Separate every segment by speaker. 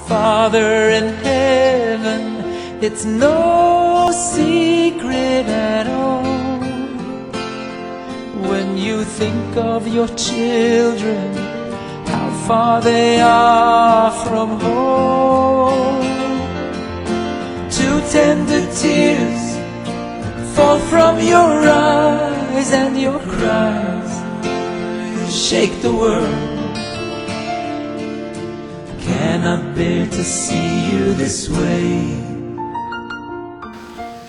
Speaker 1: Father in heaven, it's no secret at all. When you think of your children, how far they are from home. Two tender tears fall from your eyes, and your cries shake the world. Cannot bear to see you this way.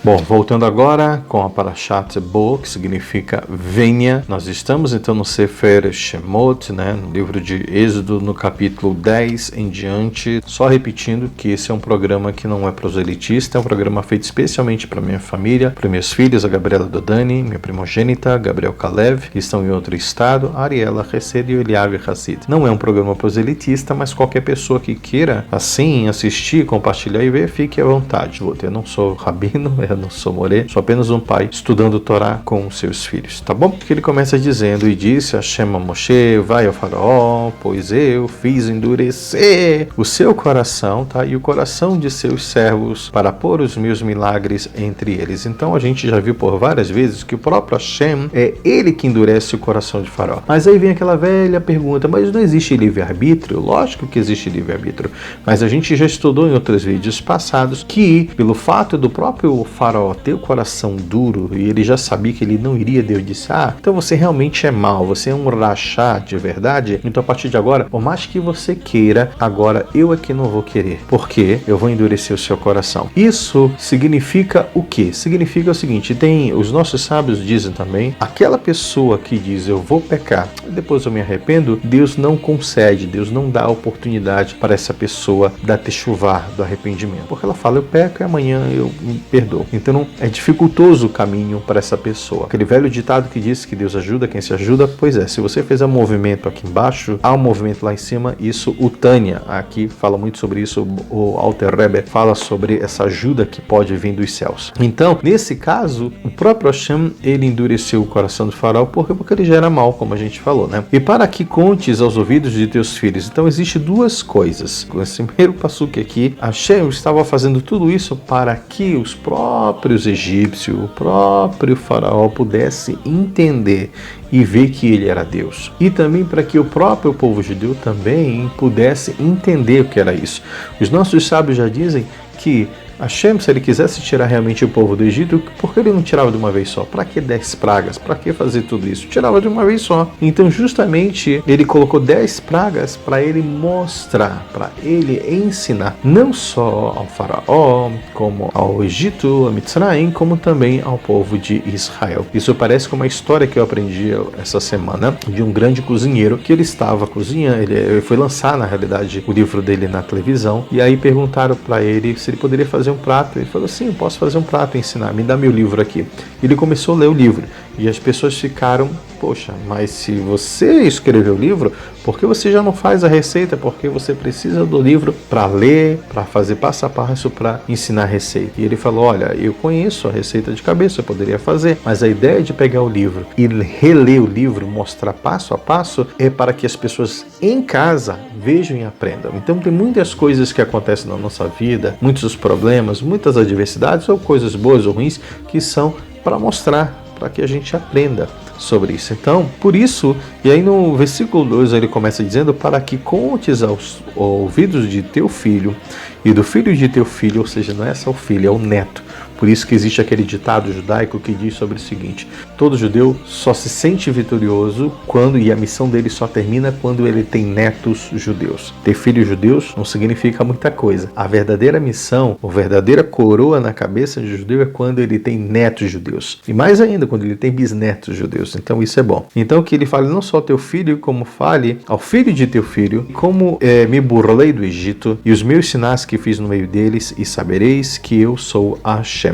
Speaker 2: Bom, voltando agora com a Parashat Bo, que significa venha. Nós estamos então no Sefer Shemot, no livro de Êxodo, no capítulo 10 em diante. Só repetindo que esse é um programa que não é proselitista, é um programa feito especialmente para minha família, para meus filhos, a Gabriela Dodani, minha primogênita, Gabriel Kalev, que estão em outro estado, a Ariela Hesed e o Eliav Hassid. Não é um programa proselitista, mas qualquer pessoa que queira assim assistir, compartilhar e ver, fique à vontade. Eu não sou rabino, eu não sou morê, sou apenas um pai estudando Torá com os seus filhos, tá bom? Porque ele começa dizendo, e disse Hashem a Moshe, vai ao faraó, pois eu fiz endurecer o seu coração, tá? E o coração de seus servos para pôr os meus milagres entre eles. Então a gente já viu por várias vezes que o próprio Hashem é ele que endurece o coração de faraó. Mas aí vem aquela velha pergunta, mas não existe livre-arbítrio? Lógico que existe livre-arbítrio, mas a gente já estudou em outros vídeos passados que, pelo fato do próprio faraó ter o coração duro e ele já sabia que ele não iria, Deus disse, então você realmente é mau, você é um rachá de verdade, então a partir de agora, por mais que você queira, agora eu é que não vou querer, porque eu vou endurecer o seu coração. Isso significa o quê? Significa o seguinte, os nossos sábios dizem também, aquela pessoa que diz eu vou pecar, depois eu me arrependo, Deus não concede, Deus não dá oportunidade para essa pessoa da techuvá, do arrependimento, porque ela fala eu peco e amanhã eu me perdoo. Então é dificultoso o caminho para essa pessoa. Aquele velho ditado que diz que Deus ajuda quem se ajuda, pois é, se você fez um movimento aqui embaixo, há um movimento lá em cima, isso o Tânia aqui fala muito sobre isso, o Alter Rebbe fala sobre essa ajuda que pode vir dos céus. Então, nesse caso, o próprio Hashem, ele endureceu o coração do faraó, porque ele já era mal, como a gente falou, E para que contes aos ouvidos de teus filhos. Então, existe duas coisas. Com esse primeiro passuque aqui, Hashem estava fazendo tudo isso para que os próprios egípcios, o próprio faraó pudesse entender e ver que ele era Deus. E também para que o próprio povo judeu também pudesse entender o que era isso. Os nossos sábios já dizem que Hashem, se ele quisesse tirar realmente o povo do Egito, por que ele não tirava de uma vez só? Para que 10 pragas? Para que fazer tudo isso? Tirava de uma vez só. Então, justamente, ele colocou 10 pragas para ele mostrar, para ele ensinar, não só ao faraó, como ao Egito, a Mitzrayim, como também ao povo de Israel. Isso parece com uma história que eu aprendi essa semana, de um grande cozinheiro, que ele estava cozinhando, ele foi lançar, na realidade, o livro dele na televisão, e aí perguntaram para ele se ele poderia fazer um prato. Ele falou, sim, eu posso fazer um prato e ensinar, me dá meu livro aqui. Ele começou a ler o livro e as pessoas ficaram, poxa, mas se você escreveu o livro, por que você já não faz a receita? Porque você precisa do livro para ler, para fazer passo a passo, para ensinar a receita. E ele falou, olha, eu conheço a receita de cabeça, eu poderia fazer, mas a ideia de pegar o livro e reler o livro, mostrar passo a passo, é para que as pessoas em casa vejam e aprendam. Então tem muitas coisas que acontecem na nossa vida, muitos problemas, muitas adversidades, ou coisas boas ou ruins, que são para mostrar, para que a gente aprenda sobre isso. Então, por isso, e aí no versículo 2 ele começa dizendo, para que contes aos ouvidos de teu filho e do filho de teu filho, ou seja, não é só o filho, é o neto. Por isso que existe aquele ditado judaico que diz sobre o seguinte, todo judeu só se sente vitorioso quando, e a missão dele só termina quando ele tem netos judeus. Ter filhos judeus não significa muita coisa. A verdadeira missão, a verdadeira coroa na cabeça de judeu é quando ele tem netos judeus. E mais ainda, quando ele tem bisnetos judeus. Então isso é bom. Então que ele fale não só ao teu filho, como fale ao filho de teu filho, como me burlei do Egito, e os meus sinais que fiz no meio deles, e sabereis que eu sou Hashem.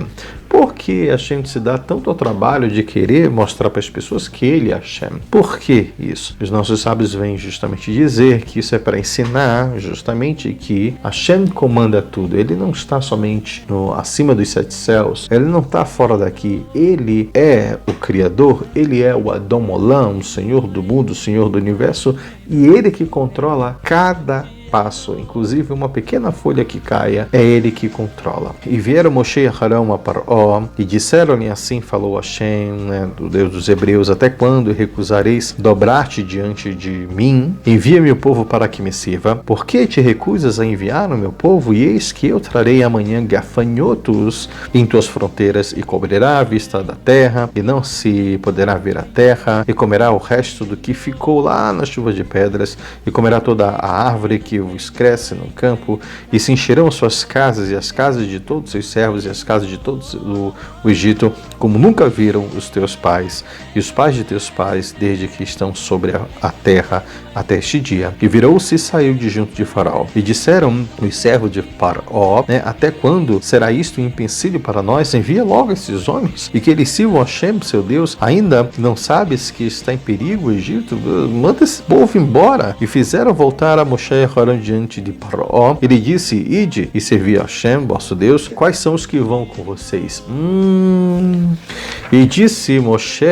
Speaker 2: Por que Hashem se dá tanto ao trabalho de querer mostrar para as pessoas que ele é Hashem? Por que isso? Os nossos sábios vêm justamente dizer que isso é para ensinar justamente que Hashem comanda tudo. Ele não está somente acima dos 7 céus, ele não está fora daqui. Ele é o Criador, ele é o Adon Olam, o Senhor do mundo, o Senhor do universo, e ele que controla cada passo, inclusive uma pequena folha que caia, é ele que controla. E vieram Moshe e Arão a Paró, e disseram-lhe: assim falou Hashem, né, do Deus dos Hebreus: até quando recusareis dobrar-te diante de mim? Envia-me o povo para que me sirva. Por que te recusas a enviar o meu povo? E eis que eu trarei amanhã gafanhotos em tuas fronteiras, e cobrirá a vista da terra, e não se poderá ver a terra, e comerá o resto do que ficou lá na chuva de pedras, e comerá toda a árvore que vos cresce no campo, e se encherão suas casas, e as casas de todos os seus servos, e as casas de todos o Egito, como nunca viram os teus pais, e os pais de teus pais, desde que estão sobre a terra até este dia. E virou-se e saiu de junto de Faraó. E disseram os servos de Faraó: até quando será isto um empecilho para nós? Envia logo esses homens, e que eles sirvam a Hashem, seu Deus. Ainda não sabes que está em perigo o Egito? Manda esse povo embora. E fizeram voltar a Moshe e Arão diante de Faraó. Ele disse: ide e servi a Hashem, vosso Deus. Quais são os que vão com vocês? E disse Moshe: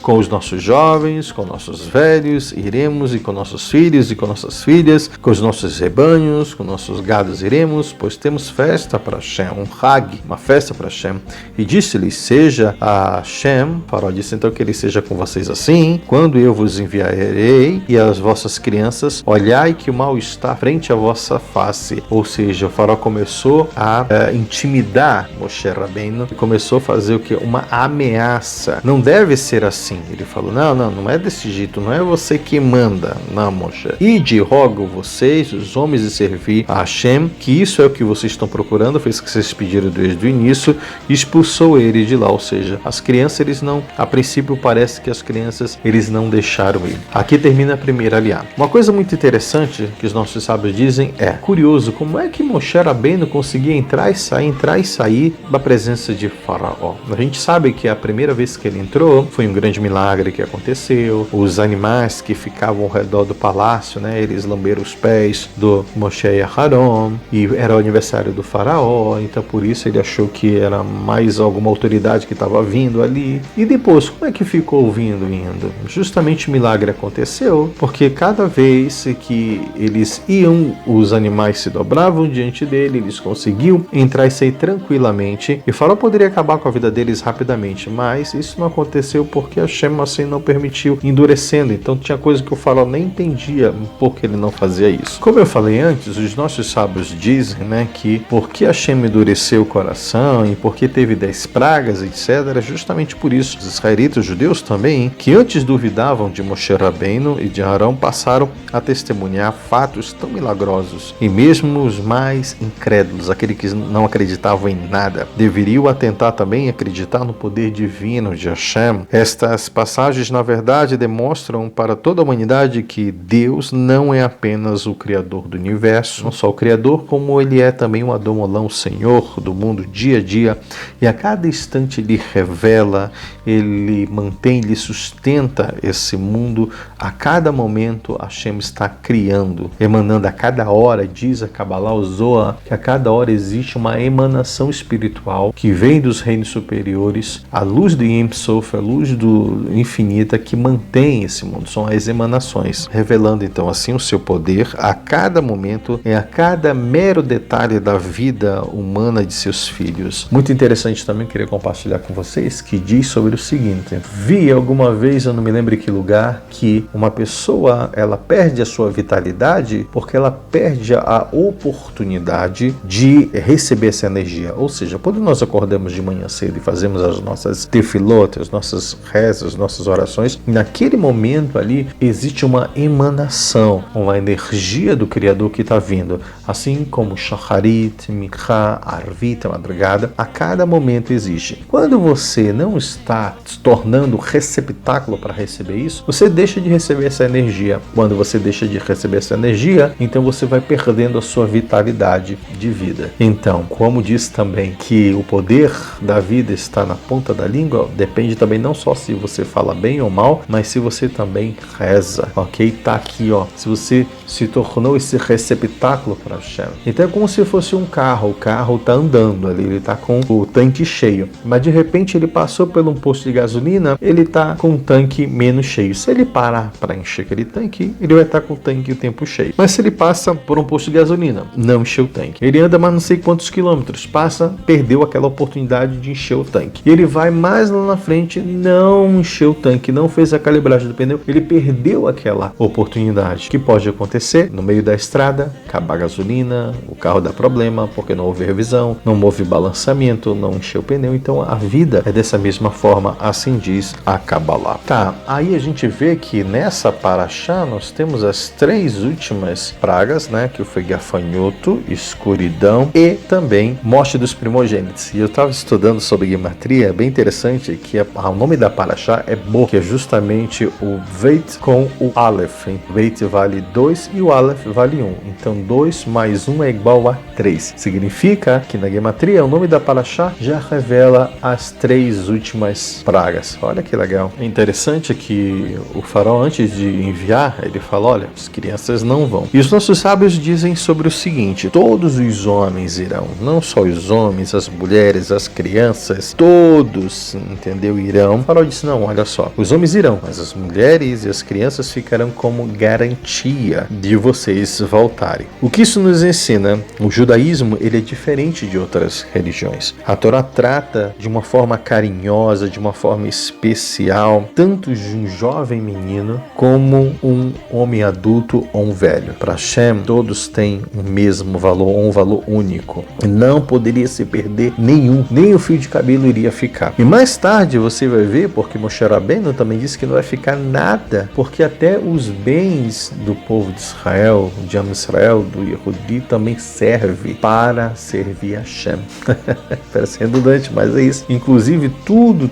Speaker 2: com os nossos jovens, com nossos velhos, iremos, e com nossos filhos e com nossas filhas, com os nossos rebanhos, com nossos gados iremos, pois temos festa para Hashem, um Hag, uma festa para Hashem. E disse-lhe: seja a Hashem. Faraó disse então que ele seja com vocês assim, quando eu vos enviarei, e as vossas crianças, olhai que o mal está frente à vossa face. Ou seja, o Faraó começou a intimidar Moshe Rabbeinu, e começou a fazer o que? Uma ameaça. Não deve ser assim. Ele falou: não é desse jeito, não é você que manda. Não, Moshe. Ide, rogo vocês, os homens, de servir a Hashem, que isso é o que vocês estão procurando, fez o que vocês pediram desde o início, e expulsou ele de lá. Ou seja, as crianças, eles não, a princípio parece que as crianças, eles não deixaram ele. Aqui termina a primeira aliada. Uma coisa muito interessante que os nossos sábios dizem é: curioso, como é que Moshe Rabbeinu conseguia entrar e sair da presença de Faraó? A gente sabe que a primeira vez que ele entrou, foi um grande milagre que aconteceu. Os animais que ficavam ao redor do palácio, né, eles lamberam os pés do Moshe e Arão, e era o aniversário do Faraó, então por isso ele achou que era mais alguma autoridade que estava vindo ali. E depois, como é que ficou vindo? Justamente o milagre aconteceu, porque cada vez que eles iam, os animais se dobravam diante dele, eles conseguiam entrar e sair tranquilamente, e o Faraó poderia acabar com a vida deles rapidamente, mas isso não aconteceu porque Hashem assim não permitiu, endurecendo. Então tinha coisa que o Faraó nem entendia por que ele não fazia isso. Como eu falei antes, os nossos sábios dizem, né, que porque Hashem endureceu o coração e porque teve 10 pragas, etc., justamente por isso os israelitas, os judeus também, que antes duvidavam de Moshe Rabbeinu e de Arão, passaram a testemunhar fatos tão milagrosos, e mesmo os mais incrédulos, aqueles que não acreditavam em nada, deveriam atentar também e acreditar no poder divino de Hashem. Estas passagens, na verdade, demonstram para toda a humanidade que Deus não é apenas o Criador do universo, não só o Criador, como Ele é também o Adão Olam, o Senhor do mundo dia a dia, e a cada instante Ele revela, Ele mantém, Ele sustenta esse mundo. A cada momento Hashem está criando, emanando a cada hora. Diz a Kabbalah, o Zohar, que a cada hora existe uma emanação espiritual que vem dos reinos superiores, a luz do Yem Sof, a luz do infinita, que mantém esse mundo. São as emanações, revelando então assim o seu poder a cada momento, a cada mero detalhe da vida humana de seus filhos. Muito interessante também, queria compartilhar com vocês, que diz sobre o seguinte: vi alguma vez, eu não me lembro em que lugar, que uma pessoa, ela perde a sua vitalidade porque ela perde a oportunidade de receber essa energia. Ou seja, quando nós acordamos de manhã cedo e fazemos as nossas tefilot, as nossas rezas, as nossas orações, naquele momento ali existe uma emanação, uma energia do Criador que está vindo. Assim como Shacharit, Mincha, Arvit, a madrugada, a cada momento existe. Quando você não está se tornando receptáculo para receber isso, você deixa de receber essa energia. Quando você deixa de receber essa energia, então você vai perdendo a sua vitalidade de vida. Então, como diz também que o poder da vida está na ponta da língua, depende também não só se você fala bem ou mal, mas se você também reza, ok? Tá aqui, ó. Se você se tornou esse receptáculo para Hashem. Então é como se fosse um carro, o carro está andando ali, ele está com o tanque cheio, mas de repente ele passou por um posto de gasolina, ele está com o tanque menos cheio. Se ele parar para encher aquele tanque, ele vai estar com o tanque o tempo cheio. Mas se ele passa por um posto de gasolina, não encheu o tanque. Ele anda mais não sei quantos quilômetros, passa, perdeu aquela oportunidade de encher o tanque. E ele vai mais lá na frente, não encheu o tanque, não fez a calibragem do pneu, ele perdeu aquela oportunidade. O que pode acontecer? No meio da estrada, acabar a gasolina, o carro dá problema, porque não houve revisão, não houve balanceamento, não encheu o pneu. Então a vida é dessa mesma forma, assim diz a Kabbalah. Tá, aí a gente vê que nessa paraxá nós temos as 3 últimas pragas, né, que foi gafanhoto, escuridão e também morte dos primogênitos. E eu estava estudando sobre gematria, é bem interessante que o nome da paraxá é Bo, que é justamente o Veit com o Aleph. Veit vale 2 e o Aleph vale 1. Então 2 mais 1 é igual a 3. Significa que na gematria o nome da paraxá já revela as 3 últimas pragas. Olha que legal. É interessante que o faraó, antes de enviar, ele fala, olha, as crianças não vão. E os nossos sábios dizem sobre o seguinte: todos os homens irão, não só os homens, as mulheres, as crianças, todos, entendeu, irão. O faraó disse, não, olha só, os homens irão, mas as mulheres e as crianças ficarão como garantia de vocês voltarem. O que isso nos ensina? O judaísmo, ele é diferente de outras religiões. A Torá trata de uma forma carinhosa, de uma forma especial, tanto de um jovem menino como um homem adulto ou um velho. Para Hashem, todos têm o mesmo valor, um valor único. Não poderia se perder nenhum, nem o fio de cabelo iria ficar. E mais tarde você vai ver, porque Moshe Rabbeinu também disse que não vai ficar nada, porque até os bens do povo de Israel, de Am Israel, do Yehudi, também serve para servir a Hashem. Parece redundante, mas é isso. Inclusive tudo.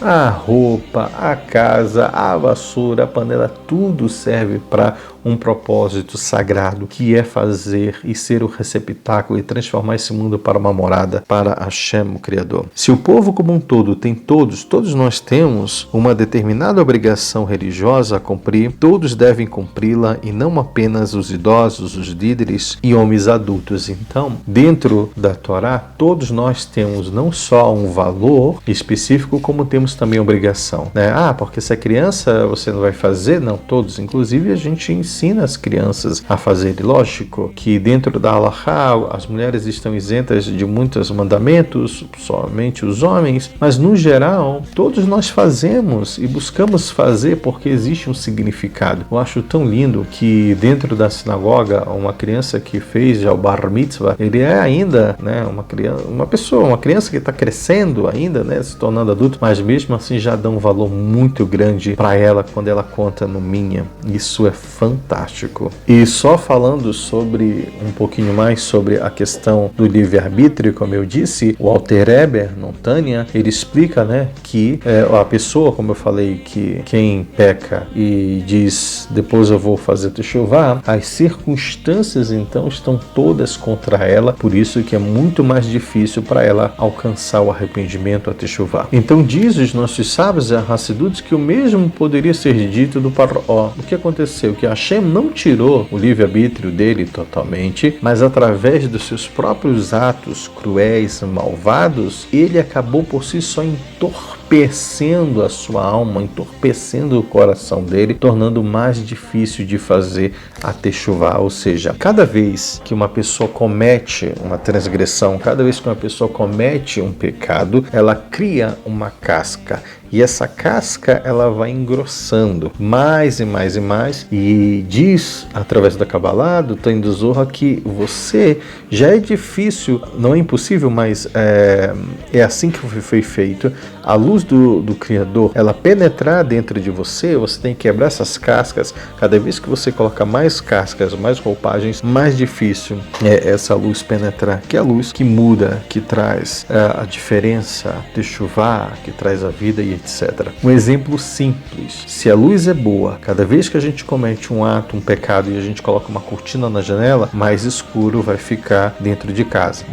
Speaker 2: A roupa, a casa, a vassoura, a panela, tudo serve para um propósito sagrado, que é fazer e ser o receptáculo e transformar esse mundo para uma morada para Hashem, o Criador. Se o povo como um todo tem todos nós temos uma determinada obrigação religiosa a cumprir, todos devem cumpri-la e não apenas os idosos, os líderes e homens adultos. Então, dentro da Torá, todos nós temos não só um valor específico, como temos também obrigação, né? Porque se é criança você não vai fazer? Não, todos. Inclusive a gente ensina as crianças a fazer. Lógico que dentro da Halachá as mulheres estão isentas de muitos mandamentos, somente os homens, mas no geral todos nós fazemos e buscamos fazer porque existe um significado. Eu acho tão lindo que dentro da sinagoga uma criança que fez já o Bar Mitzvah, ele é ainda, né, uma criança que está crescendo ainda, né, se tornando adulto, mas mesmo assim já dá um valor muito grande para ela quando ela conta no Minha. Isso é fantástico. E só falando sobre um pouquinho mais sobre a questão do livre-arbítrio, como eu disse, o Alter Rebbe, no Tânia, ele explica, né, que a pessoa, como eu falei, que quem peca e diz depois eu vou fazer teshuvá, as circunstâncias então estão todas contra ela, por isso que é muito mais difícil para ela alcançar o arrependimento, a teshuvá. Então diz os nossos sábios, a Hassidut, que o mesmo poderia ser dito do Paró. O que aconteceu? Que Hashem não tirou o livre-arbítrio dele totalmente, mas através dos seus próprios atos cruéis, malvados, ele acabou por si só entorpecendo a sua alma, entorpecendo o coração dele, tornando mais difícil de fazer a teshuvá. Ou seja, cada vez que uma pessoa comete uma transgressão, cada vez que uma pessoa comete um pecado, ela cria uma casca. E essa casca ela vai engrossando mais e mais e mais, e diz através da Kabbalah, do Tânia do Zohar, que você já é difícil, não é impossível, mas é assim que foi feito. A luz do Criador, ela penetrar dentro de você, você tem que quebrar essas cascas. Cada vez que você coloca mais cascas, mais roupagens, mais difícil é essa luz penetrar, que é a luz que muda, que traz a diferença, teshuvá, que traz a vida e etc. Um exemplo simples: se a luz é boa, cada vez que a gente comete um ato, um pecado, e a gente coloca uma cortina na janela, mais escuro vai ficar dentro de casa,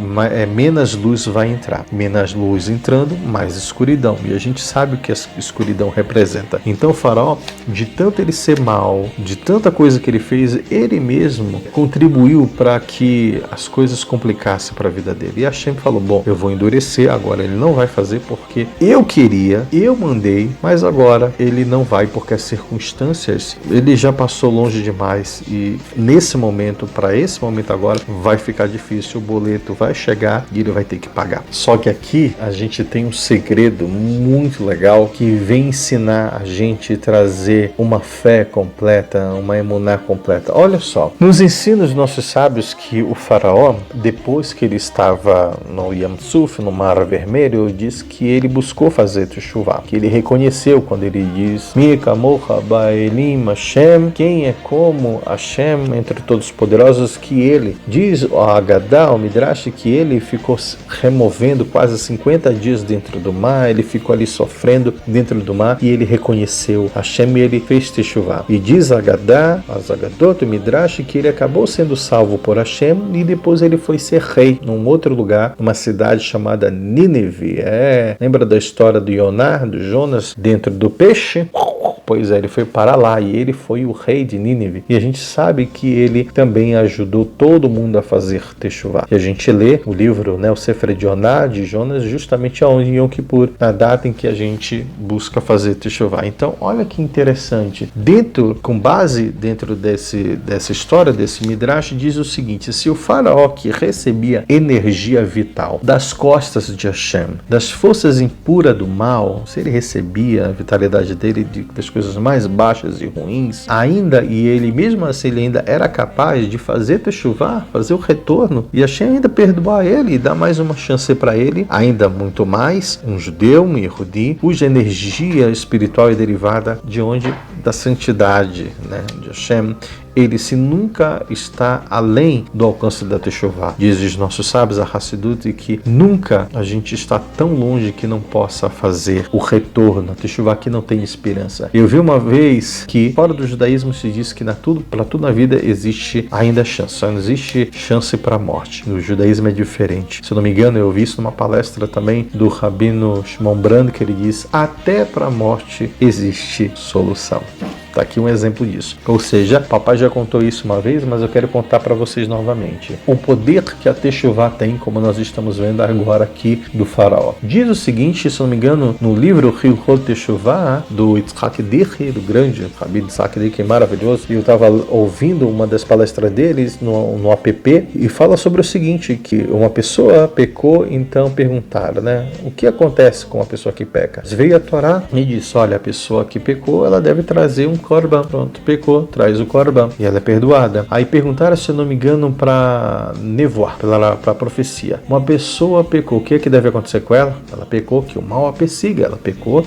Speaker 2: menos luz vai entrar. Menos luz entrando, mais escuridão, e a gente sabe o que a escuridão representa. Então o faraó, de tanto ele ser mal, de tanta coisa que ele fez, ele mesmo contribuiu para que as coisas complicassem para a vida dele. E Hashem falou: bom, eu vou endurecer, agora ele não vai fazer porque eu queria, eu mandei, mas agora ele não vai porque as circunstâncias, ele já passou longe demais, e nesse momento, para esse momento agora, vai ficar difícil, o boleto vai chegar e ele vai ter que pagar. Só que aqui a gente tem um segredo muito legal que vem ensinar a gente a trazer uma fé completa, uma emuná completa. Olha só, nos ensina os nossos sábios que o faraó, depois que ele estava no Yam Suf, no Mar Vermelho, diz que ele buscou fazer teshuvá, que ele reconheceu quando ele diz: Mi kamocha ba'elim Hashem, quem é como Hashem entre todos os poderosos, que ele diz, a Agadá, o Midrash, que ele ficou removendo quase 50 dias dentro do mar, ele ficou ali sofrendo dentro do mar, e ele reconheceu Hashem e ele fez teshuvá. E diz a Agadá, as Agadot, o Midrash, que ele acabou sendo salvo por Hashem e depois ele foi ser rei num outro lugar, numa cidade chamada Nínive. Lembra da história do Yoná, do Jonas, dentro do peixe? Pois é, ele foi para lá e ele foi o rei de Nínive. E a gente sabe que ele também ajudou todo mundo a fazer teshuvá. E a gente lê o livro, o Sefer de Yoná, de Jonas, justamente em Yom Kippur, na data em que a gente busca fazer teshuvá. Então, olha que interessante. Com base dentro dessa história, desse Midrash, diz o seguinte: se o faraó, que recebia energia vital das costas de Hashem, das forças impuras do mal, se ele recebia a vitalidade dele das coisas mais baixas e ruins, e ele mesmo assim ele ainda era capaz de fazer teshuvá, fazer o retorno, e Hashem ainda perdoar ele e dar mais uma chance para ele, ainda muito mais, um judeu, um Yehudi, cuja energia espiritual é derivada de onde? Da santidade, de Hashem. Ele se nunca está além do alcance da teshuvá. Diz os nossos sábios, a Hassidut, que nunca a gente está tão longe que não possa fazer o retorno, a teshuvá que não tem esperança. Eu vi uma vez que fora do judaísmo se diz que para tudo na vida existe ainda chance, só não existe chance para a morte. No judaísmo é diferente. Se eu não me engano, eu vi isso numa palestra também do Rabino Shimon Brand, que ele diz: até para a morte existe solução. Está aqui um exemplo disso. Ou seja, papai já contou isso uma vez, mas eu quero contar para vocês novamente. O poder que a teshuvá tem, como nós estamos vendo agora aqui do faraó. Diz o seguinte, se não me engano, no livro Hilchot Teshuvá, do Yitzhak Dirhi, do grande Rabbi Yitzhak Dirhi, que é maravilhoso, e eu estava ouvindo uma das palestras deles no app, e fala sobre o seguinte, que uma pessoa pecou, então perguntaram, o que acontece com uma pessoa que peca? Veio a Torá e disse: olha, a pessoa que pecou, ela deve trazer um korban. Pronto, pecou, traz o korban e ela é perdoada. Aí perguntaram, se eu não me engano, para nevoar, para a profecia. Uma pessoa pecou, o que é que deve acontecer com ela? Ela pecou, que o mal a persiga. Ela pecou,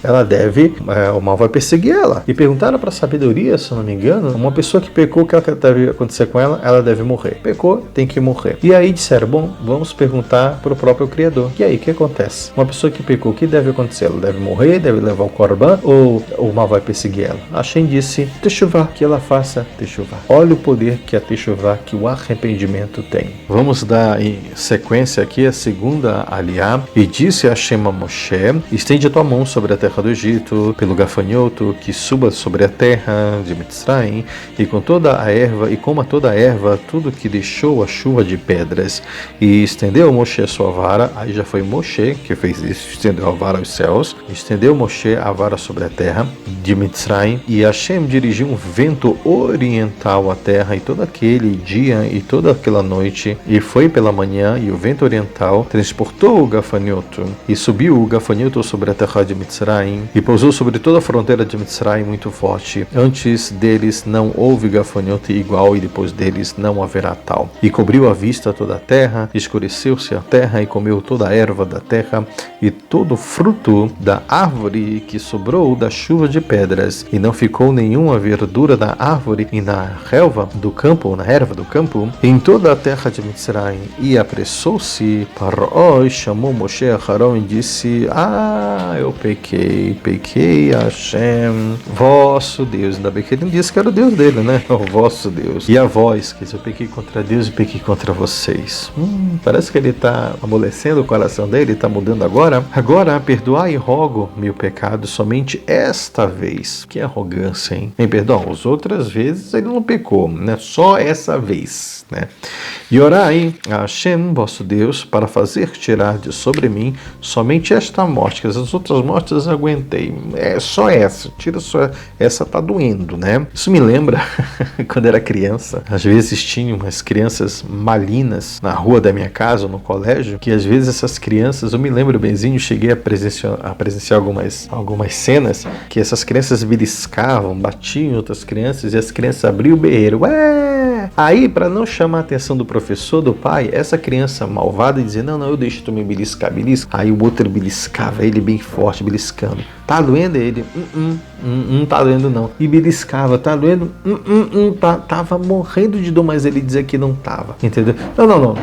Speaker 2: o mal vai perseguir ela. E perguntaram para a sabedoria, se eu não me engano, uma pessoa que pecou, o que deve acontecer com ela? Ela deve morrer. Pecou, tem que morrer. E aí disseram, bom, vamos perguntar para o próprio Criador. E aí, o que acontece? Uma pessoa que pecou, o que deve acontecer? Ela deve morrer, deve levar o korban, ou o mal vai perseguir ela? Hashem disse: teshuvá, que ela faça teshuvá. Olha o poder que a teshuvá, que o arrependimento tem. Vamos dar em sequência aqui a segunda aliá. E disse Hashem a Moshe: estende a tua mão sobre a terra do Egito, pelo gafanhoto que suba sobre a terra de Mitzrayim, e com toda a erva, e coma toda a erva, tudo que deixou a chuva de pedras. E estendeu Moshe sua vara. Aí já foi Moshe que fez isso, estendeu a vara aos céus. Estendeu Moshe a vara sobre a terra de Mitzrayim, e Hashem dirigiu um vento oriental à terra, e todo aquele dia e toda aquela noite, e foi pela manhã, e o vento oriental transportou o gafanhoto, e subiu o gafanhoto sobre a terra de Mitzrayim, e pousou sobre toda a fronteira de Mitzrayim muito forte. Antes deles não houve gafanhoto igual, e depois deles não haverá tal. E cobriu a vista toda a terra, escureceu-se a terra, e comeu toda a erva da terra, e todo o fruto da árvore que sobrou da chuva de pedras, e não ficou nem nenhuma verdura na árvore e na relva do campo, na erva do campo, em toda a terra de Mitzrayim. E apressou-se Paró e chamou Moshe a Arão e disse: eu pequei, Hashem, vosso Deus. Ainda bem que ele não disse que era o Deus dele, né? O vosso Deus. E a voz, que eu pequei contra Deus e pequei contra vocês. Parece que ele está amolecendo o coração dele, está mudando agora. Agora, perdoai e rogo meu pecado somente esta vez. Que arrogância, hein? Perdão, as outras vezes ele não pecou, né? Só essa vez, né? E orai a Hashem, vosso Deus, para fazer tirar de sobre mim somente esta morte, que as outras mortes eu aguentei. É só essa, tira só essa, tá doendo, né? Isso me lembra quando era criança. Às vezes tinha umas crianças malinas na rua da minha casa, no colégio, que às vezes essas crianças, eu me lembro benzinho, cheguei a presenciar algumas cenas que essas crianças beliscavam, batiam em outras crianças e as crianças abriam o berreiro. Aí, para não chamar a atenção do professor, do pai, essa criança malvada dizia: não, eu deixo tu me beliscar, belisca. Aí o outro beliscava ele bem forte, beliscando. Tá doendo? Ele? Não tá doendo não. E beliscava, tá doendo? Tava morrendo de dor, mas ele dizia que não tava. Entendeu? Não.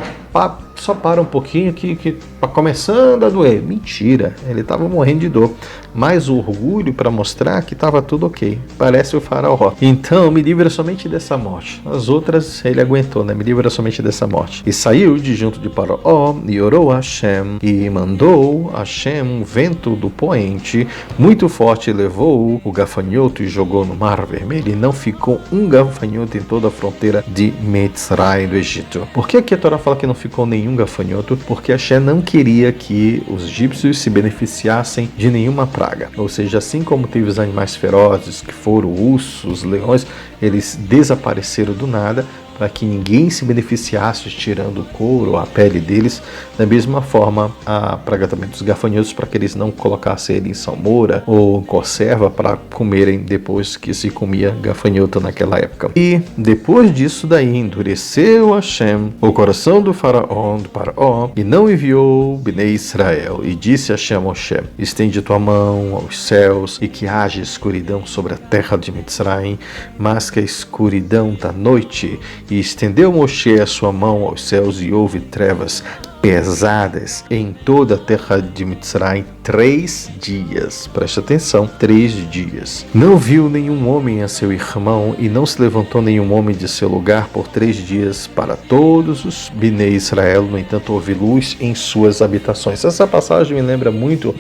Speaker 2: Só para um pouquinho que tá começando a doer. Mentira, ele estava morrendo de dor. Mas o orgulho para mostrar que estava tudo ok. Parece o faraó. Então, me livra somente dessa morte. As outras ele aguentou, né? Me livra somente dessa morte. E saiu de junto de Faraó e orou a Hashem. E mandou a Hashem um vento do poente muito forte, levou o gafanhoto e jogou no Mar Vermelho. E não ficou um gafanhoto em toda a fronteira de Mitzrayim, do Egito. Por que aqui a Torá fala que não ficou nenhum gafanhoto? Porque Hashem não queria que os egípcios se beneficiassem de nenhuma praga. Ou seja, assim como teve os animais ferozes, que foram ursos, leões, eles desapareceram do nada, para que ninguém se beneficiasse tirando o couro, a pele deles. Da mesma forma, a praga também dos gafanhotos, para que eles não colocassem ele em salmoura ou conserva para comerem depois que se comia gafanhoto naquela época. E depois disso daí, endureceu Hashem o coração do faraó, e não enviou Bnei Israel. E disse Hashem a Moshe: estende tua mão aos céus e que haja escuridão sobre a terra de Mitzrayim, mas que a escuridão da noite. E estendeu Moshe a sua mão aos céus e houve trevas pesadas em toda a terra de Mitzrayim 3 dias. Preste atenção, 3 dias. Não viu nenhum homem a seu irmão e não se levantou nenhum homem de seu lugar por 3 dias para todos os Bnei Israel. No entanto, houve luz em suas habitações. Essa passagem me lembra muito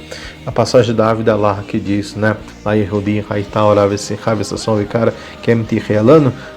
Speaker 2: a passagem da Ávida lá, que diz, né?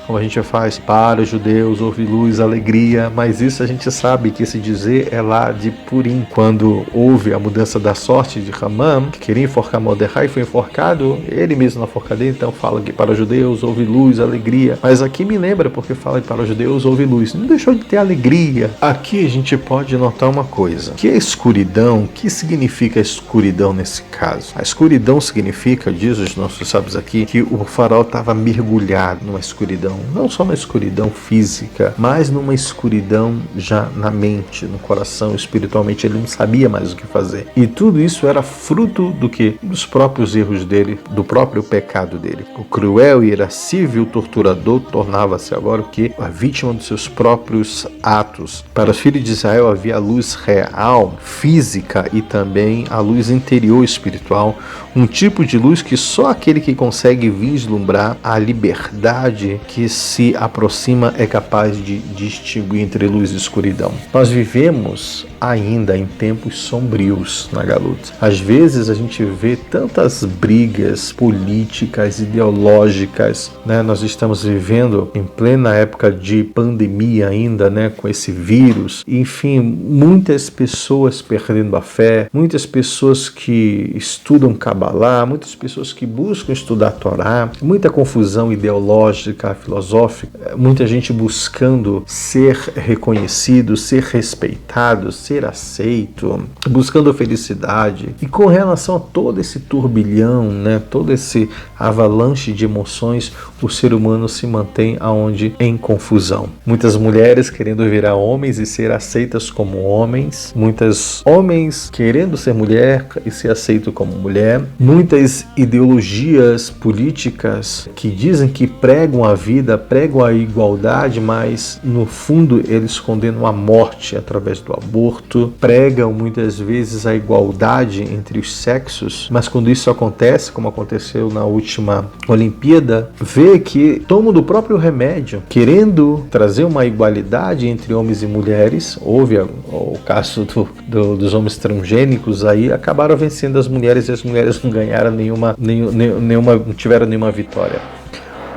Speaker 2: Como a gente faz para os judeus, houve luz, alegria, mas isso a gente sabe que esse dizer é lá de Purim, quando houve a mudança da sorte de Hamam, que queria enforcar Mordecai, foi enforcado, ele mesmo na forcadeira, então fala que para os judeus houve luz, alegria, mas aqui me lembra, porque fala que para os judeus houve luz, não deixou de ter alegria. Aqui a gente pode notar uma coisa, que a escuridão, o que significa a escuridão nesse caso? A escuridão significa, diz os nossos sábios aqui, que o faraó estava mergulhado numa escuridão, não só uma escuridão física, mas numa escuridão já na mente, no coração, espiritualmente, ele não sabia mais o que fazer. E tudo isso era fruto do que? Dos próprios erros dele, do próprio pecado dele. O cruel e irascível torturador tornava-se agora o que? A vítima dos seus próprios atos. Para os filhos de Israel havia a luz real, física e também a luz interior espiritual, um tipo de luz que só aquele que consegue vislumbrar a liberdade que se aproxima é capaz de distinguir entre luz e escuridão. Nós vivemos ainda em tempos sombrios na Galut. Às vezes a gente vê tantas brigas políticas, ideológicas, né? Nós estamos vivendo em plena época de pandemia ainda, né? Com esse vírus. Enfim, muitas pessoas perdendo a fé, muitas pessoas que estudam Kabbalah, muitas pessoas que buscam estudar a Torá, muita confusão ideológica, filosófica, muita gente buscando ser reconhecido, ser respeitado, honrado, ser aceito, buscando a felicidade. E com relação a todo esse turbilhão, né, todo esse avalanche de emoções, o ser humano se mantém aonde? Em confusão. Muitas mulheres querendo virar homens e ser aceitas como homens, muitos homens querendo ser mulher e ser aceito como mulher, muitas ideologias políticas que dizem que pregam a vida, pregam a igualdade, mas no fundo eles condenam a morte através do aborto, pregam muitas vezes a igualdade entre os sexos, mas quando isso acontece, como aconteceu na última Olimpíada, vê que tomam do próprio remédio, querendo trazer uma igualdade entre homens e mulheres. Houve o caso dos homens transgênicos aí, acabaram vencendo as mulheres e as mulheres não ganharam não tiveram nenhuma vitória.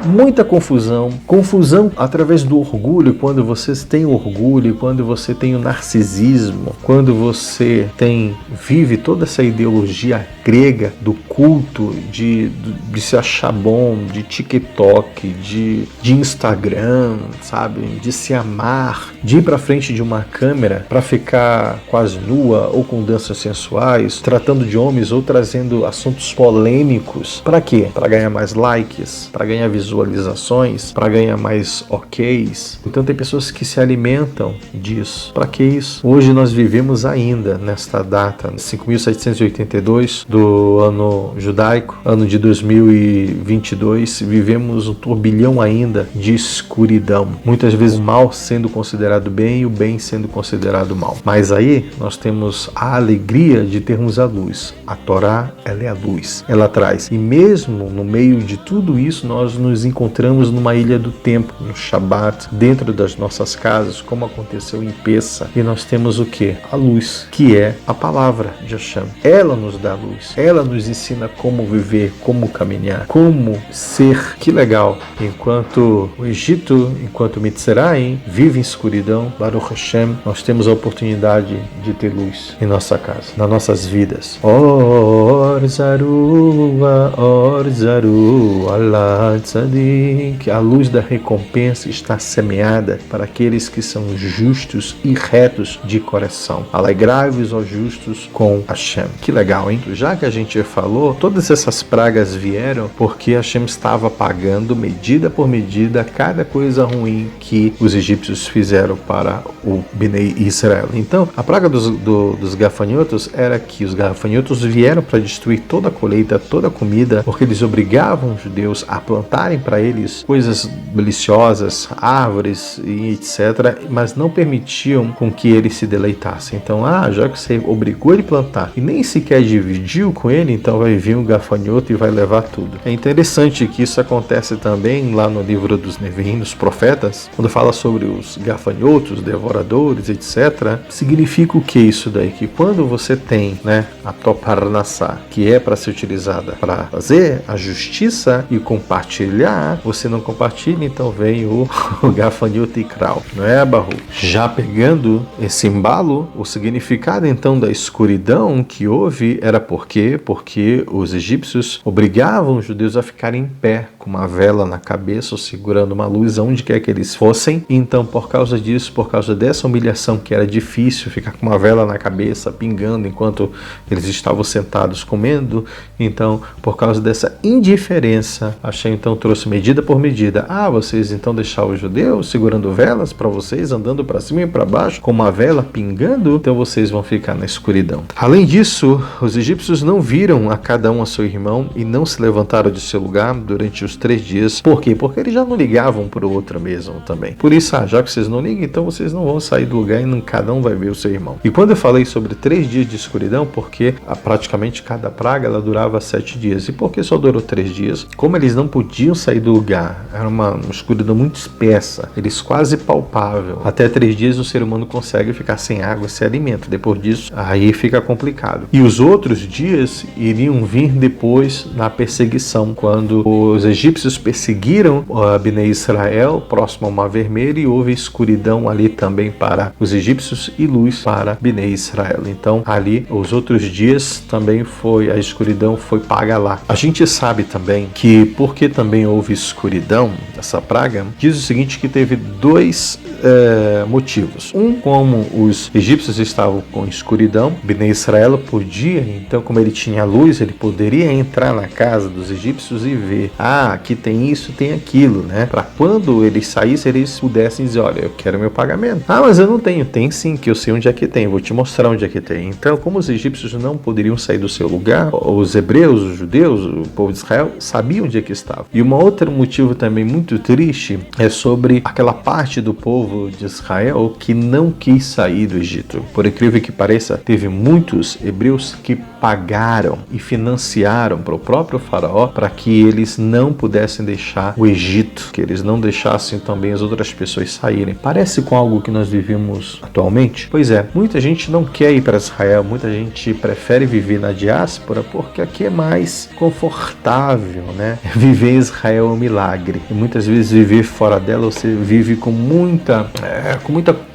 Speaker 2: Muita confusão através do orgulho, quando você tem orgulho, quando você tem o narcisismo, quando você vive toda essa ideologia grega do culto, de se achar bom, de TikTok, de Instagram, sabe, de se amar, de ir pra frente de uma câmera para ficar quase nua ou com danças sensuais, tratando de homens ou trazendo assuntos polêmicos. Para quê? Para ganhar mais likes, para ganhar visualizações, para ganhar mais OKs. Então tem pessoas que se alimentam disso. Para que isso? Hoje nós vivemos ainda nesta data, 5.782 do ano judaico, ano de 2022, vivemos um turbilhão ainda de escuridão. Muitas vezes o mal sendo considerado bem e o bem sendo considerado mal. Mas aí nós temos a alegria de termos a luz. A Torá, ela é a luz. Ela traz. E mesmo no meio de tudo isso, nós nos encontramos numa ilha do tempo, no Shabat, dentro das nossas casas, como aconteceu em Pessa. E nós temos o quê? A luz, que é a palavra de Hashem. Ela nos dá luz. Ela nos ensina como viver, como caminhar, como ser. Que legal! Enquanto o Egito, enquanto Mitzrayim vive em escuridão, Baruch Hashem, nós temos a oportunidade de ter luz em nossa casa, nas nossas vidas. Or zaru, Allah tzadik. A luz da recompensa está semeada para aqueles que são justos e retos de coração. Alegrai-vos, ó justos, com Hashem. Que legal, hein? Já que a gente falou, todas essas pragas vieram porque Hashem estava pagando, medida por medida, cada coisa ruim que os egípcios fizeram para o Bnei Israel. Então, a praga dos gafanhotos era que os gafanhotos vieram para destruir toda a colheita, toda a comida, porque eles obrigavam os judeus a plantarem para eles coisas deliciosas, árvores e etc., mas não permitiam com que eles se deleitassem. Então, já que você obrigou ele a plantar e nem sequer dividiu com ele, então vai vir um gafanhoto e vai levar tudo. É interessante que isso acontece também lá no livro dos Neviim, dos profetas, quando fala sobre os gafanhotos, devoradores, etc. Significa o que isso daí? Que quando você tem, a toparnassá, que é para ser utilizada para fazer a justiça e compartilhar, você não compartilha, então vem o gafanhoto e crau, não é, Barro? Já pegando esse embalo, o significado então da escuridão que houve era por quê? Porque os egípcios obrigavam os judeus a ficarem em pé, com uma vela na cabeça ou segurando uma luz aonde quer que eles fossem. Então, por causa disso, por causa dessa humilhação, que era difícil ficar com uma vela na cabeça, pingando enquanto eles estavam sentados comendo, então, por causa dessa indiferença, Hashem então trouxe medida por medida. Vocês então deixaram os judeus segurando velas para vocês, andando para cima e para baixo, com uma vela pingando, então vocês vão ficar na escuridão. Além disso, os egípcios não viram a cada um a seu irmão e não se levantaram de seu lugar durante os 3 dias. Por quê? Porque eles já não ligavam para o outro mesmo também. Por isso, já que vocês não ligam, então vocês não vão sair do lugar e cada um vai ver o seu irmão. E quando eu falei sobre 3 dias de escuridão, porque praticamente cada praga ela durava 7 dias. E por que só durou 3 dias? Como eles não podiam sair do lugar, era uma escuridão muito espessa, eles quase palpável. Até 3 dias o ser humano consegue ficar sem água, sem alimento. Depois disso, aí fica complicado. E os outros dias iriam vir depois na perseguição, quando os egípcios perseguiram a Bnei Israel próximo ao Mar Vermelho e houve escuridão ali também para os egípcios e luz para Bnei Israel. Então ali os outros dias também a escuridão foi paga lá. A gente sabe também que porque também houve escuridão, essa praga, diz o seguinte, que teve dois motivos. Um, como os egípcios estavam com escuridão, Bnei Israel podia, então como ele tinha luz, ele poderia entrar na casa dos egípcios e ver, aqui tem isso, tem aquilo, né? Para quando eles saíssem, eles pudessem dizer, olha, eu quero meu pagamento. Mas eu não tenho. Tem sim, que eu sei onde é que tem, vou te mostrar onde é que tem. Então, como os egípcios não poderiam sair do seu lugar, os hebreus, os judeus, o povo de Israel, sabiam onde é que estava. E um outro motivo também muito triste é sobre aquela parte do povo de Israel que não quis sair do Egito. Por incrível que pareça, teve muitos hebreus que pagaram e financiaram para o próprio faraó para que eles não pudessem deixar o Egito, que eles não deixassem também as outras pessoas saírem. Parece com algo que nós vivemos atualmente? Pois é, muita gente não quer ir para Israel, muita gente prefere viver na diáspora porque aqui é mais confortável, né? Viver em Israel é um milagre. E muitas vezes viver fora dela você vive com muita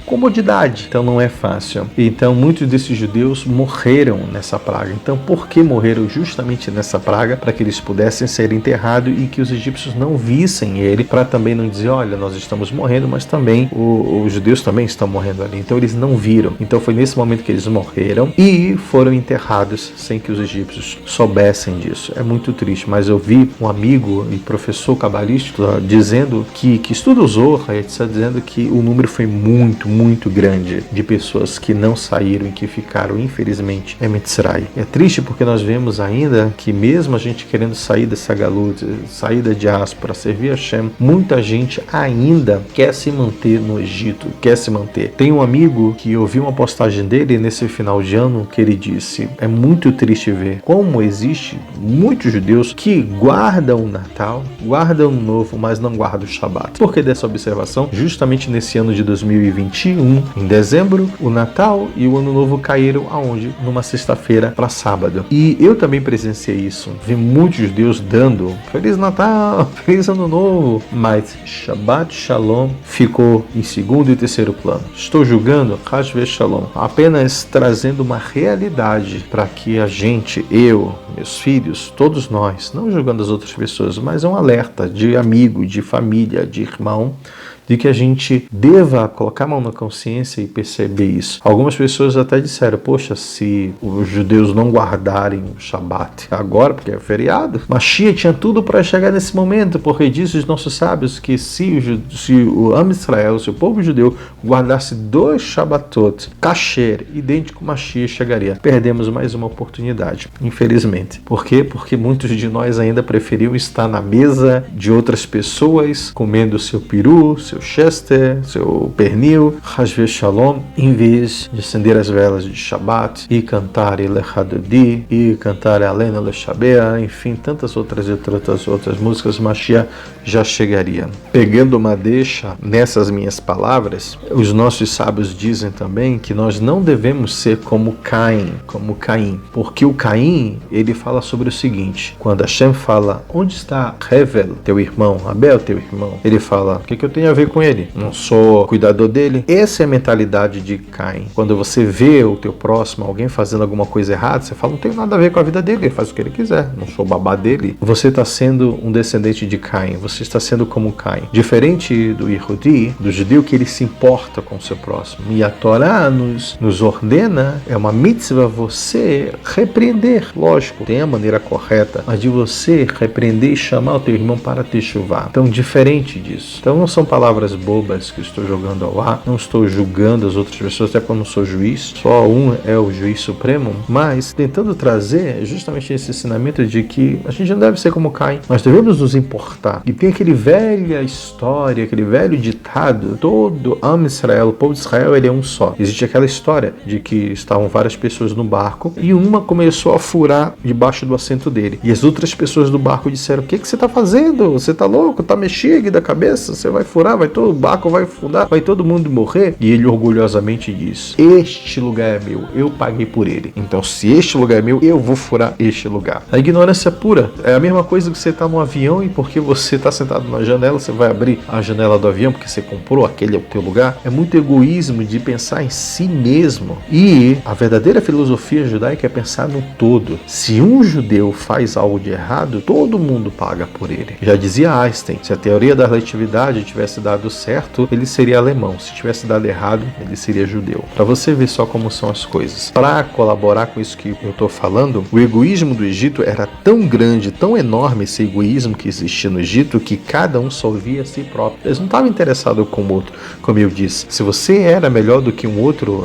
Speaker 2: comodidade, então não é fácil. Então muitos desses judeus morreram nessa praga. Então por que morreram justamente nessa praga? Para que eles pudessem ser enterrados e que os egípcios não vissem ele, para também não dizer, olha, nós estamos morrendo, mas também os judeus também estão morrendo ali. Então eles não viram. Então foi nesse momento que eles morreram e foram enterrados sem que os egípcios soubessem disso. É muito triste, mas eu vi um amigo e professor cabalístico dizendo que estuda o Zohar, etc., dizendo que o número foi muito grande de pessoas que não saíram e que ficaram, infelizmente, em Mitzray. É triste porque nós vemos ainda que mesmo a gente querendo sair dessa galuta, sair da diáspora, servir a Hashem, muita gente ainda quer se manter no Egito, quer se manter. Tem um amigo que eu vi uma postagem dele nesse final de ano que ele disse, é muito triste ver como existe muitos judeus que guardam o Natal, guardam o Novo, mas não guardam o Shabat. Por que dessa observação? Justamente nesse ano de 2021, em dezembro, o Natal e o Ano Novo caíram aonde? Numa sexta-feira para sábado. E eu também presenciei isso. Vi muitos judeus dando Feliz Natal, Feliz Ano Novo, mas Shabbat Shalom ficou em segundo e terceiro plano. Estou julgando Chas Shalom, apenas trazendo uma realidade para que a gente, eu, meus filhos, todos nós, não julgando as outras pessoas, mas é um alerta de amigo, de família, de irmão, de que a gente deva colocar a mão na consciência e perceber isso. Algumas pessoas até disseram, poxa, se os judeus não guardarem o Shabat agora, porque é feriado, Mashiach tinha tudo para chegar nesse momento, porque diz os nossos sábios que se o Am Israel, se o povo judeu guardasse 2 Shabbatot, kasher, idêntico a Mashiach chegaria. Perdemos mais uma oportunidade, infelizmente. Por quê? Porque muitos de nós ainda preferiam estar na mesa de outras pessoas, comendo seu peru, seu chester, seu pernil, Chas Shalom, em vez de acender as velas de Shabbat e cantar Elechadodi e cantar Alena Lechabea, enfim, tantas outras músicas, Mashiach já chegaria. Pegando uma deixa nessas minhas palavras, os nossos sábios dizem também que nós não devemos ser como Caim, porque o Caim, ele fala sobre o seguinte, quando Hashem fala, onde está Hevel, teu irmão, Abel, teu irmão, ele fala, o que eu tenho a ver com ele? Não sou cuidador dele? Essa é a mentalidade de Caim. Quando você vê o teu próximo, alguém fazendo alguma coisa errada, você fala, não tenho nada a ver com a vida dele, ele faz o que ele quiser, não sou babá dele. Você está sendo um descendente de Caim, você está sendo como Caim. Diferente do Yehudi, do judeu, que ele se importa com o seu próximo. E a Torá nos ordena, é uma mitzvah você repreender, lógico, tem a maneira correta, mas de você repreender e chamar o teu irmão para techuvá. Então, diferente disso. Então, não são palavras bobas que eu estou jogando ao ar, não estou julgando as outras pessoas, até porque eu não sou juiz, só um é o juiz supremo, mas tentando trazer justamente esse ensinamento de que a gente não deve ser como Caim, nós devemos nos importar. E tem aquele velha história, aquele velho ditado, todo Am Israel, o povo de Israel, ele é um só. Existe aquela história de que estavam várias pessoas no barco e uma começou a furar debaixo do assento dele. E as outras pessoas do barco disseram, o que você está fazendo? Você está louco? Está mexido da cabeça? Você vai furar, vai o barco vai afundar, vai todo mundo morrer. E ele orgulhosamente diz: este lugar é meu, eu paguei por ele. Então se este lugar é meu, eu vou furar este lugar. A ignorância pura é a mesma coisa que você tá no avião e porque você tá sentado na janela, você vai abrir a janela do avião porque você comprou, aquele é o teu lugar. É muito egoísmo de pensar em si mesmo. E a verdadeira filosofia judaica é pensar no todo. Se um judeu faz algo de errado, todo mundo paga por ele. Já dizia Einstein, se a teoria da relatividade tivesse dado certo, ele seria alemão. Se tivesse dado errado, ele seria judeu. Para você ver só como são as coisas. Para colaborar com isso que eu estou falando, o egoísmo do Egito era tão grande, tão enorme esse egoísmo que existia no Egito, que cada um só via a si próprio. Eles não estavam interessados com o outro. Como eu disse, se você era melhor do que um outro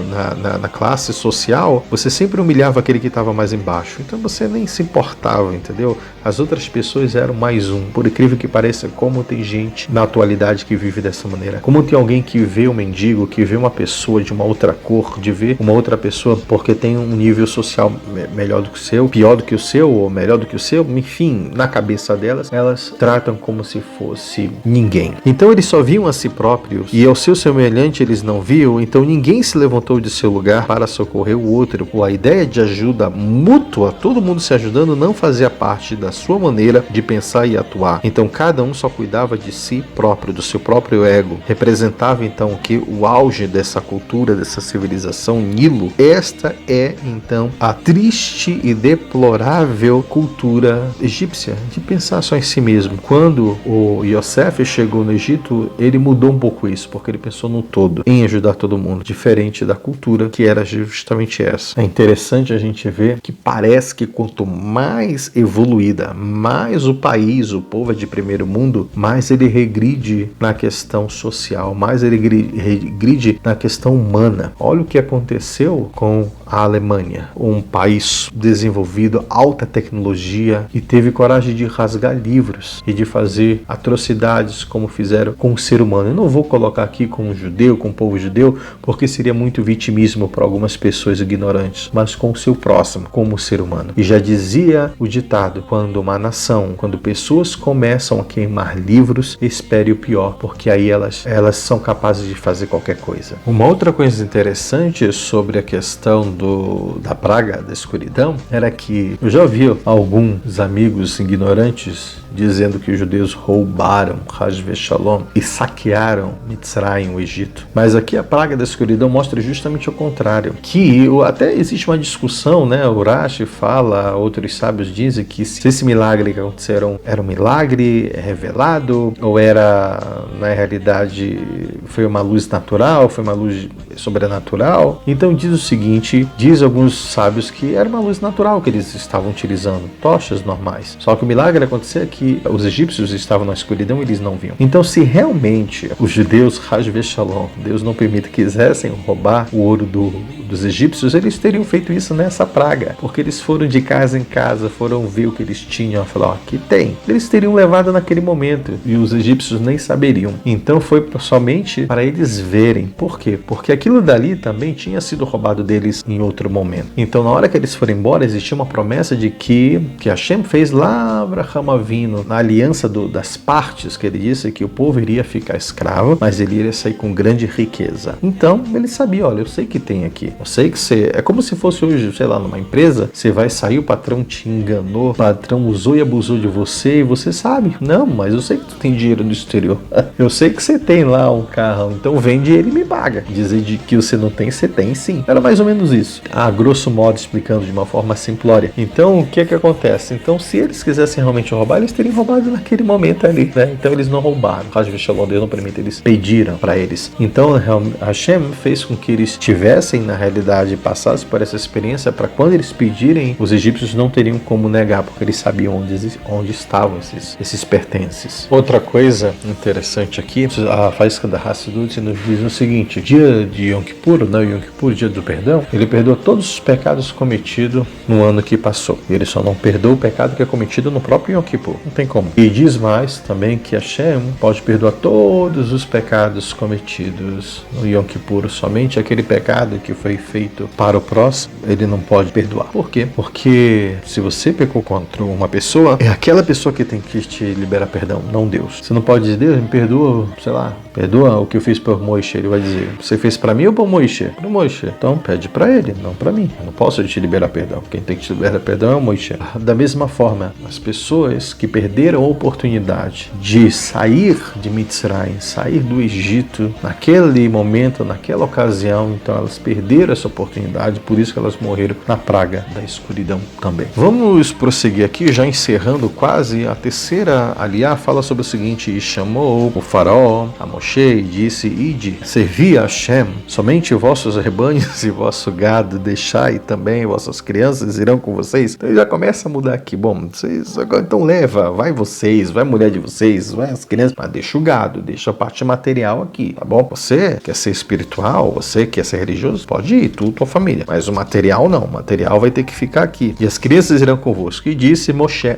Speaker 2: na classe social, você sempre humilhava aquele que estava mais embaixo. Então você nem se importava, entendeu? As outras pessoas eram mais um. Por incrível que pareça, como tem gente na atualidade que vive dessa maneira. Como tem alguém que vê um mendigo, que vê uma pessoa de uma outra cor, de ver uma outra pessoa porque tem um nível social melhor do que o seu, pior do que o seu, ou melhor do que o seu, enfim, na cabeça delas, elas tratam como se fosse ninguém. Então eles só viam a si próprios e ao seu semelhante eles não viam, então ninguém se levantou de seu lugar para socorrer o outro. A ideia de ajuda mútua, todo mundo se ajudando, não fazia parte da sua maneira de pensar e atuar. Então cada um só cuidava de si próprio, do seu próprio ego. Representava então que o auge dessa cultura, dessa civilização Nilo. Esta é então a triste e deplorável cultura egípcia, de pensar só em si mesmo. Quando o Yosef chegou no Egito, ele mudou um pouco isso, porque ele pensou no todo, em ajudar todo mundo, diferente da cultura que era justamente essa. É interessante a gente ver que parece que quanto mais evoluída, mais o país, o povo é de primeiro mundo, mais ele regride na questão social, mais ele regride na questão humana. Olha o que aconteceu com a Alemanha, um país desenvolvido, alta tecnologia, e teve coragem de rasgar livros e de fazer atrocidades como fizeram com o ser humano. Eu não vou colocar aqui com o judeu, com o povo judeu, porque seria muito vitimismo para algumas pessoas ignorantes, mas com o seu próximo, como ser humano. E já dizia o ditado, quando uma nação, quando pessoas começam a queimar livros, espere o pior, porque aí elas são capazes de fazer qualquer coisa. Uma outra coisa interessante sobre a questão da praga da escuridão era que eu já ouvi alguns amigos ignorantes dizendo que os judeus roubaram Haz Veshalom e saquearam Mitzrayim, o Egito. Mas aqui a praga da escuridão mostra justamente o contrário, que até existe uma discussão, né? O Rashi fala, outros sábios dizem que se esse milagre que aconteceram era um milagre revelado, ou era, na realidade, foi uma luz natural, foi uma luz sobrenatural. Então diz o seguinte, diz alguns sábios que era uma luz natural que eles estavam utilizando, tochas normais. Só que o milagre acontecia que os egípcios estavam na escuridão e eles não viam. Então se realmente os judeus, Haz Veshalom, Deus não permita, quisessem roubar o ouro dos egípcios, eles teriam feito isso nessa praga, porque eles foram de casa em casa, foram ver o que eles tinham, falaram, aqui tem. Eles teriam levado naquele momento e os egípcios nem saberiam. Então foi somente para eles verem. Por quê? Porque aquilo dali também tinha sido roubado deles em outro momento. Então na hora que eles foram embora, existia uma promessa de que Hashem fez lá Abraham Avinu, na aliança das partes, que ele disse que o povo iria ficar escravo, mas ele iria sair com grande riqueza. Então ele sabia, olha, eu sei que tem aqui. Eu sei que você... É como se fosse hoje, sei lá, numa empresa, você vai sair, o patrão te enganou, o patrão usou e abusou de você e você sabe. Não, mas eu sei que tu tem dinheiro no exterior. Eu sei que você tem lá um carro, então vende ele e me paga. Dizer de que você não tem, você tem sim. Era mais ou menos isso. Grosso modo, explicando de uma forma simplória. Então, o que é que acontece? Então, se eles quisessem realmente roubar, eles teriam roubado naquele momento ali, né? Então, eles não roubaram. Haz Veshalom, Deus não permite, eles pediram para eles. Então, Hashem fez com que eles tivessem, na realidade, passassem por essa experiência para quando eles pedirem, os egípcios não teriam como negar, porque eles sabiam onde estavam esses pertences. Outra coisa interessante aqui, a faísca da Hassidut nos diz o seguinte, dia de Yom Kippur, não Yom Kippur, dia do perdão, ele perdoa todos os pecados cometidos no ano que passou. Ele só não perdoa o pecado que é cometido no próprio Yom Kippur. Não tem como. E diz mais também que Hashem pode perdoar todos os pecados cometidos no Yom Kippur, somente aquele pecado que foi feito para o próximo, ele não pode perdoar. Por quê? Porque se você pecou contra uma pessoa, é aquela pessoa que tem que te liberar perdão, não Deus. Você não pode dizer, Deus me perdoa, sei lá, perdoa o que eu fiz por Moisés. Ele vai dizer, você fez para mim ou para Moisés? Para Moisés. Então pede para ele, não para mim. Eu não posso te liberar perdão. Quem tem que te liberar perdão é o Moisés. Da mesma forma, as pessoas que perderam a oportunidade de sair de Mitzrayim, sair do Egito, naquele momento, naquela ocasião, então elas perderam essa oportunidade, por isso que elas morreram na praga da escuridão também. Vamos prosseguir aqui, já encerrando quase a terceira aliá, fala sobre o seguinte: e chamou o faraó a Moshe e disse, ide, servi a Hashem, somente vossos rebanhos e vosso gado deixai, também vossas crianças irão com vocês. Então ele já começa a mudar aqui, bom, vocês agora então leva, vai vocês, vai a mulher de vocês, vai as crianças, mas deixa o gado, deixa a parte material aqui, tá bom? Você quer ser espiritual, você quer ser religioso, pode ir, tu, tua família, mas o material não, o material vai ter que ficar aqui. E as crianças irão convosco. E disse Moshe,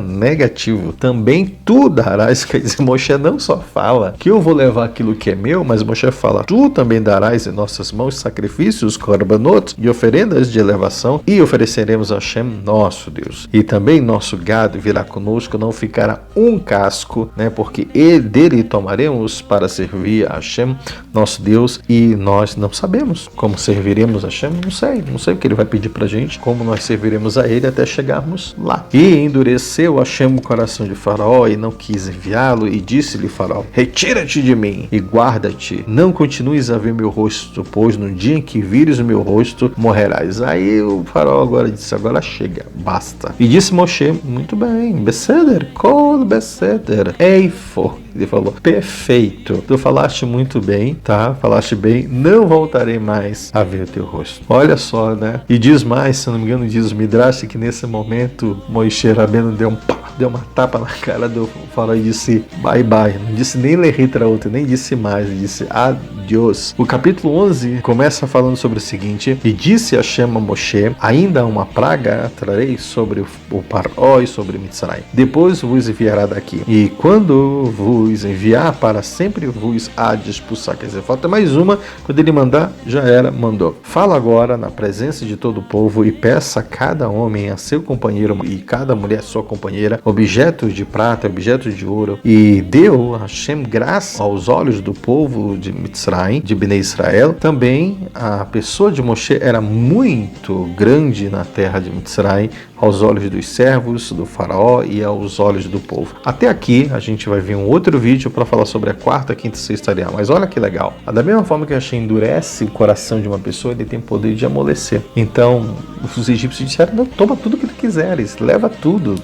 Speaker 2: negativo, também tu darás. Quer dizer, Moshe não só fala que eu vou levar aquilo que é meu, mas Moshe fala, tu também darás em nossas mãos sacrifícios, korbanot e oferendas de elevação, e ofereceremos a Hashem, nosso Deus. E também nosso gado virá conosco, não ficará um casco, né? Porque dele tomaremos para servir a Hashem, nosso Deus, e nós não sabemos como serviremos a Hashem, não sei o que ele vai pedir pra gente, como nós serviremos a ele até chegarmos lá. E endureceu Hashem o coração de Faraó e não quis enviá-lo, e disse-lhe Faraó, retira-te de mim e guarda-te, não continues a ver meu rosto, pois no dia em que vires o meu rosto, morrerás. Aí o Faraó agora disse, agora chega, basta. E disse Moshe, muito bem, Beseder, kol Beseder, eifo. Ele falou, perfeito, tu falaste muito bem, tá? Falaste bem, não voltarei mais a ver o teu rosto. Olha só, né? E diz mais, se não me engano, diz o Midrash que nesse momento Moisés Rabbeinu deu uma tapa na cara do Faraó e disse bye bye. Não disse nem leritra outra, nem disse mais, disse adiós. O capítulo 11 começa falando sobre o seguinte: e disse Hashem a Moshe, ainda uma praga trarei sobre o Paró e sobre Mitzrayim. Depois vos enviará daqui. E quando vos enviar, para sempre vos há de expulsar. Quer dizer, falta mais uma, quando ele mandar, já era, mandou. Fala agora na presença de todo o povo e peça a cada homem a seu companheiro e cada mulher a sua companheira objetos de prata, objetos de ouro, e deu Hashem graça aos olhos do povo de Mitzrayim, de Bnei Israel. Também a pessoa de Moshe era muito grande na terra de Mitzrayim, aos olhos dos servos do faraó e aos olhos do povo. Até aqui a gente vai ver um outro vídeo para falar sobre a quarta, quinta e sexta aliá. Mas olha que legal. Da mesma forma que Hashem endurece o coração de uma pessoa, ele tem poder de amolecer. Então os egípcios disseram, não, toma tudo que tu quiseres, leva tudo.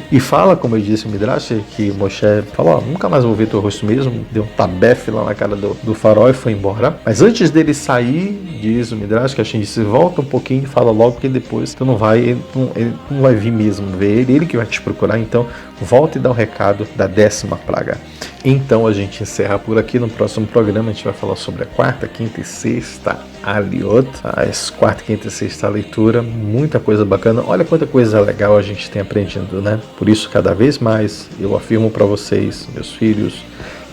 Speaker 2: E fala, como eu disse o Midrash, que Moshe falou, nunca mais vou ver teu rosto mesmo, deu um tabefe lá na cara do faraó e foi embora. Mas antes dele sair, diz o Midrash, que Hashem disse, volta um pouquinho e fala logo, porque depois tu não vai, ele não vai vir mesmo ver ele que vai te procurar, então volta e dá o recado da 10ª praga. Então a gente encerra por aqui. No próximo programa a gente vai falar sobre a quarta, quinta e sexta aliot, as quarta, quinta e sexta leitura, muita coisa bacana. Olha quanta coisa legal a gente tem aprendido, né? Por isso, cada vez mais eu afirmo para vocês, meus filhos,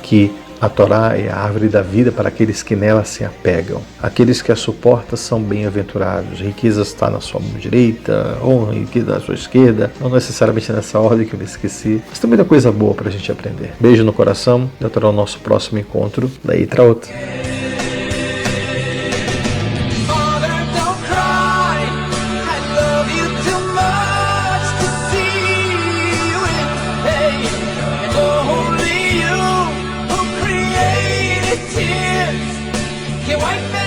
Speaker 2: que a Torá é a árvore da vida para aqueles que nela se apegam. Aqueles que a suportam são bem-aventurados. Riqueza está na sua mão direita, honra e riqueza na sua esquerda. Não necessariamente nessa ordem que eu me esqueci, mas tem muita coisa boa para a gente aprender. Beijo no coração e até o nosso próximo encontro. Daí para outra.
Speaker 3: White